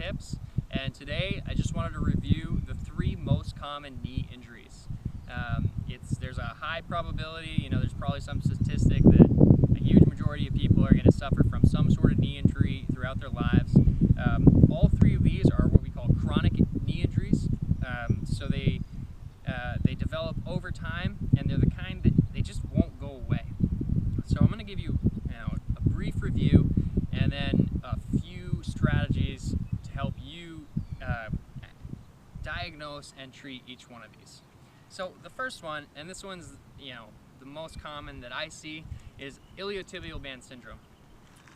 tips, and today I just wanted to review the 3 most common knee injuries. There's a high probability, there's probably some statistic that a huge majority of people are going to suffer from some sort of knee injury throughout their lives. All 3 of these are what we call chronic knee injuries. So they develop over time, and they're the kind that they just won't go away. So I'm going to give you, a brief review and then a few strategies to help you diagnose and treat each one of these. So the first one, and this one's the most common that I see, is iliotibial band syndrome.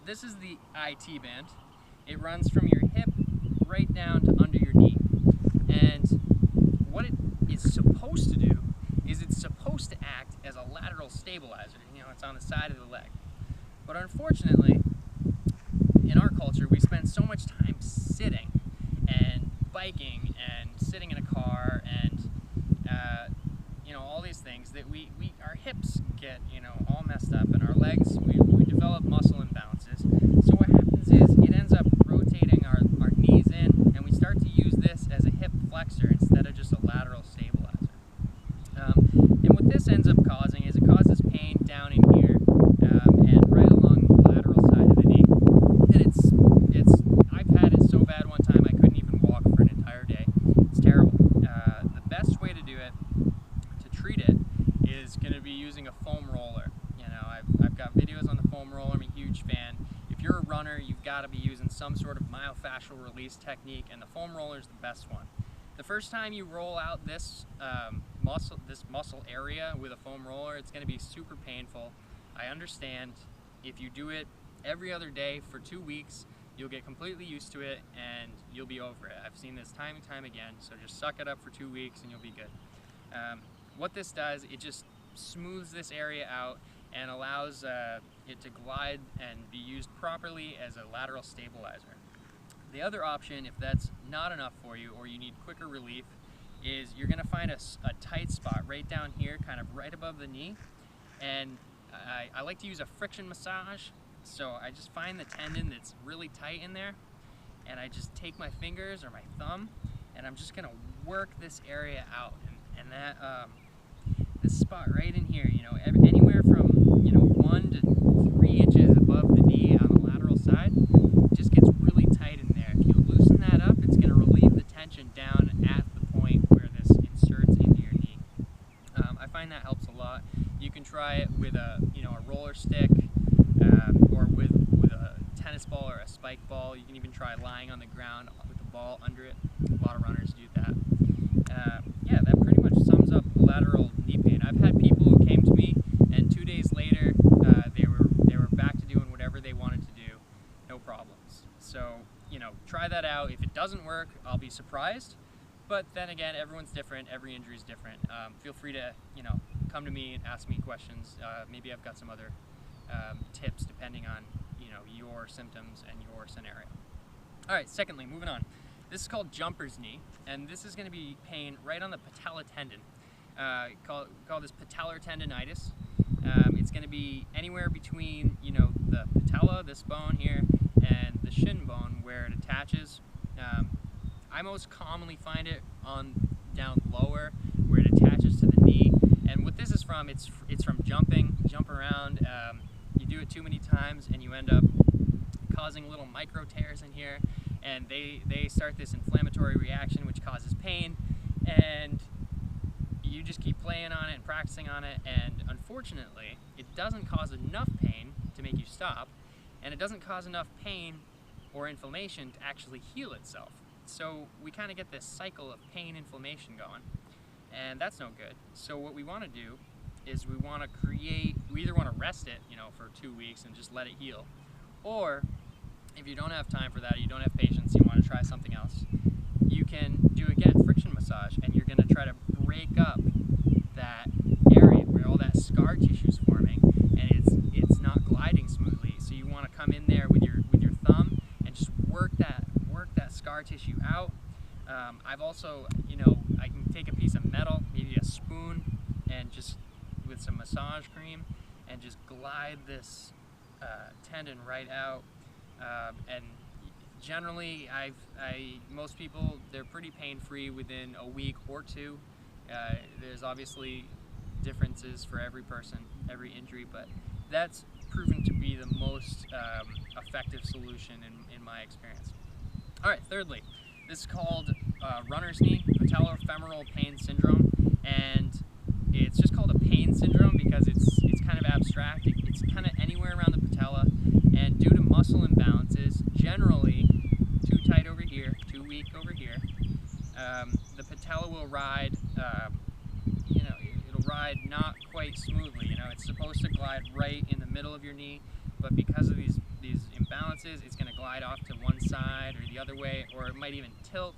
This is the IT band. It runs from your hip right down to under your knee. And what it is supposed to do is it's supposed to act as a lateral stabilizer. It's on the side of the leg. But unfortunately, in our culture, we spend so much time sitting and biking and sitting in a car and all these things that our hips get all messed up, and our legs, we develop muscle imbalances. So what happens is it ends up rotating our knees in, and we start to use this as a hip flexor instead of just a lateral stabilizer. And what this ends up causing is it causes pain down in here and right along the lateral side of the knee. And I've had it so bad one time I couldn't even walk for an entire day. It's terrible. The best way to do it, to treat it, is going to be using a foam roller. I've got videos on the foam roller. I'm a huge fan. If you're a runner, you've got to be using some sort of myofascial release technique, and the foam roller is the best one. The first time you roll out this muscle area with a foam roller, it's going to be super painful. I understand. If you do it every other day for 2 weeks, you'll get completely used to it and you'll be over it. I've seen this time and time again, so just suck it up for 2 weeks and you'll be good. What this does, it just smooths this area out and allows it to glide and be used properly as a lateral stabilizer. The other option, if that's not enough for you or you need quicker relief, is you're going to find a tight spot right down here, kind of right above the knee. And I like to use a friction massage. So I just find the tendon that's really tight in there, and I just take my fingers or my thumb, and I'm just going to work this area out. And that this spot right in here, anywhere from 1 to 3 inches above the knee on the lateral side, just gets really tight in there. If you loosen that up, it's going to relieve the tension down at the point where this inserts into your knee. I find that helps a lot. You can try it with a roller stick, or with a tennis ball or a spike ball. You can even try lying on the ground with the ball under it. A lot of runners do that. Yeah, that pretty much sums up lateral knee pain. I've had people who came to me, and 2 days later, they were back to doing whatever they wanted to do, no problems. So, try that out. If it doesn't work, I'll be surprised. But then again, everyone's different. Every injury is different. Feel free to, come to me and ask me questions. Maybe I've got some other tips depending on, your symptoms and your scenario. All right, secondly, moving on. This is called jumper's knee, and this is going to be pain right on the patella tendon. Call this patellar tendonitis. It's going to be anywhere between, the patella, this bone here, and the shin bone where it attaches. I most commonly find it down lower where it attaches to the knee. And what this is from, it's from jumping. You jump around, you do it too many times, and you end up causing little micro tears in here, and they start this inflammatory reaction which causes pain, and you just keep playing on it and practicing on it, and unfortunately it doesn't cause enough pain to make you stop, and it doesn't cause enough pain or inflammation to actually heal itself. So we kind of get this cycle of pain inflammation going, and that's no good. So what we want to do is we either want to rest it for 2 weeks and just let it heal, or if you don't have time for that, you don't have patience, you want to try something else, you can do, again, friction massage, and you're going to try to break up that area where all that scar tissue is forming, and it's not gliding smoothly. So you want to come in there with your thumb and just work that scar tissue out. I've also, I can take a piece of metal, maybe a spoon, and just with some massage cream, and just glide this tendon right out. And Generally, most people, they're pretty pain-free within a week or two. There's obviously differences for every person, every injury, but that's proven to be the most effective solution in my experience. All right, thirdly, this is called runner's knee, patellar femoral pain syndrome, and it's just called a pain syndrome because it's kind of abstract. It's kind of anywhere around the patella, and due to muscle imbalances, generally too tight over here, too weak over here, the patella will ride, it'll ride not quite smoothly. It's supposed to glide right in the middle of your knee, but because of these imbalances, it's going to glide off to one side or the other way, or it might even tilt.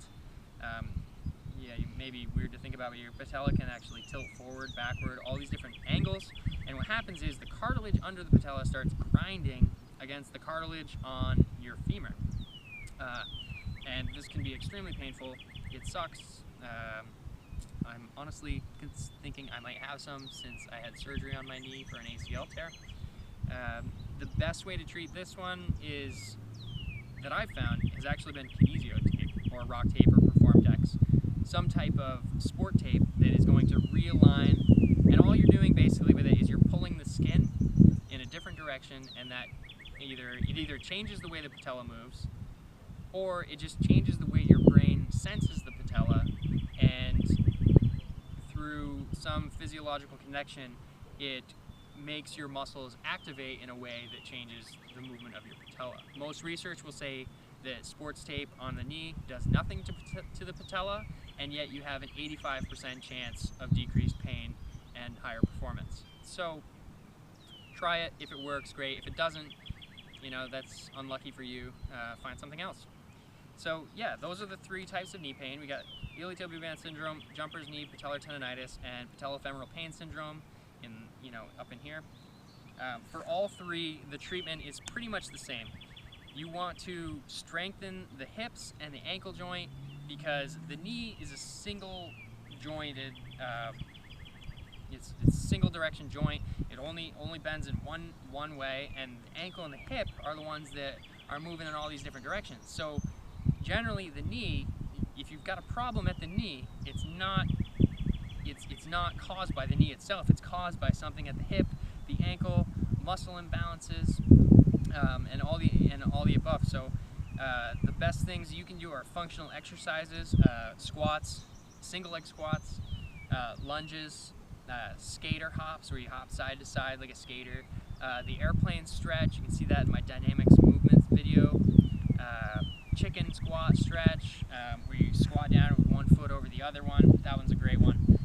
Yeah, it may be weird to think about, but your patella can actually tilt forward, backward, all these different angles. And what happens is the cartilage under the patella starts grinding against the cartilage on your femur. And this can be extremely painful. It sucks. I'm honestly thinking I might have some since I had surgery on my knee for an ACL tear. The best way to treat this one is, that I've found, has actually been kinesio tape or rock tape or Perform Dex. Some type of sport tape that is going to realign, and all you're doing basically with it is you're pulling the skin in a different direction, and that it either changes the way the patella moves, or it just changes the way your brain senses the patella, and through some physiological connection, it makes your muscles activate in a way that changes the movement of your patella. Most research will say that sports tape on the knee does nothing to the patella, and yet you have an 85% chance of decreased pain and higher performance. So try it. If it works, great. If it doesn't, that's unlucky for you. Find something else. So yeah, those are the three types of knee pain. We got iliotibial band syndrome, jumper's knee, patellar tendonitis, and patellofemoral pain syndrome up in here. For all three, the treatment is pretty much the same. You want to strengthen the hips and the ankle joint because the knee is a single jointed, it's a single direction joint. It only bends in one way, and the ankle and the hip are the ones that are moving in all these different directions. So generally the knee, if you've got a problem at the knee, it's not caused by the knee itself. It's caused by something at the hip, the ankle, muscle imbalances, and all the above. So the best things you can do are functional exercises, squats, single leg squats, lunges, skater hops where you hop side to side like a skater, the airplane stretch, you can see that in my dynamics movements video, chicken squat stretch where you squat down with one foot over the other one. That one's a great one.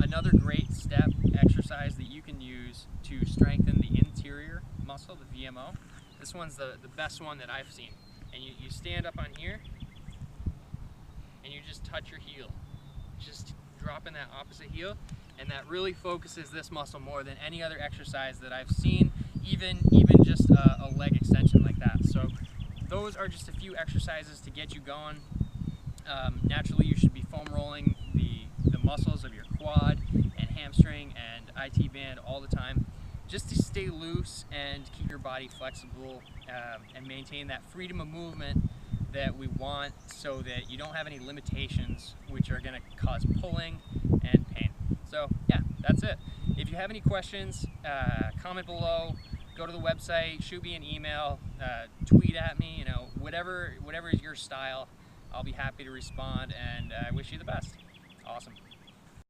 Another great step exercise that you can use to strengthen the interior muscle, the VMO. This one's the best one that I've seen. And you stand up on here and you just touch your heel. Just drop in that opposite heel, and that really focuses this muscle more than any other exercise that I've seen, even just a leg extension like that. So those are just a few exercises to get you going. Naturally, you should be foam rolling the muscles of your quad and hamstring and IT band all the time, just to stay loose and keep your body flexible and maintain that freedom of movement that we want, so that you don't have any limitations which are going to cause pulling and pain. So yeah, that's it. If you have any questions, comment below, go to the website, shoot me an email, tweet at me, whatever is your style. I'll be happy to respond, and I wish you the best. Awesome.